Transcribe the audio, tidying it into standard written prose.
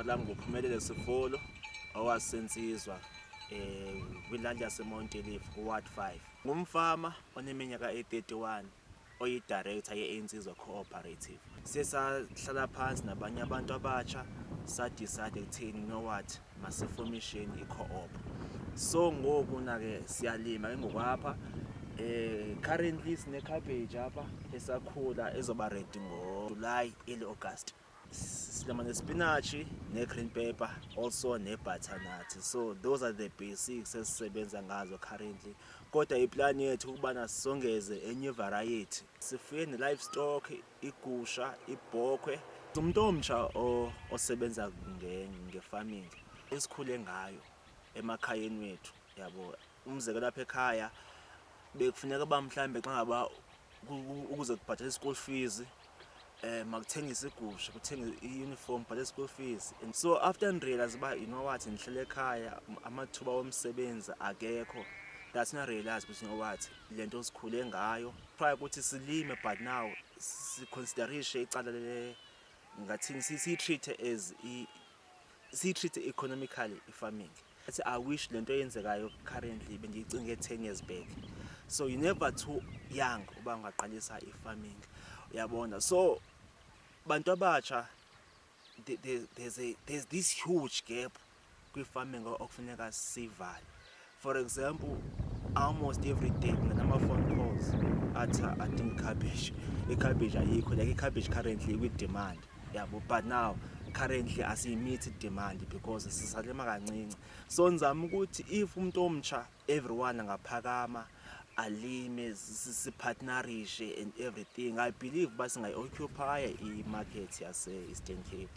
lami nguphumelele Sifolo owasensizwa kwilali yaseMount Elif kuWard 5. Ngumfama oneminyaka e31 oyidirector ye-Insizwa Cooperative. Sesahlala phansi nabanye abantu abatsha sadecide ekutheni what masifomisheni i-co-op. So ngoku na ke siyalima ke ngokwapha currently sine cabbage apha esakhula ezoba ready ngo July early August. Silima nespinach, ne-green pepper, also ne-butternut. So those are the basics esisebenza ngazo currently. Kodwa iplan yethu ukubana songeze enye variety. Sifuye ne-livestock, igusha, ibhokhwe. Umuntu omtsha osebenza nge-farming esikhule ngayo emakhayeni wethu, yabo. Umzekelo lapha ekhaya bekufuneka mhlambe xa ngaba ukuze kubhadala school fees, makuthengisa igusha, kuthenga i-uniform, but school fees. And so after ngirealize uba what ngihlele ekhaya amathuba omsebenzi akekho, that's when I realized ukuthi lento sikhule ngayo prior ukuthi silime, but now siconsiderishe icala ngathi si-treat as si-treat economically i-farming. I wish lento eyenzekayo currently bengiyicinge 10 years back. So you're never too young uba ungaqalisa i-farming, uyabona. So bantu abatsha, there's this huge gap kwi-farming okufuneka sivale. For example, almost every day nginama-phone calls adinga cabbage. I-cabbage ayikho, like i-cabbage currently with demand, yabo, but now currently asiyi-meet demand because sisalima kancinci. So ngizama ukuthi if umuntu omtsha everyone angaphakama alime, sipartnerishe and everything, I believe basingayi-occupy i-market yase-Eastern Cape.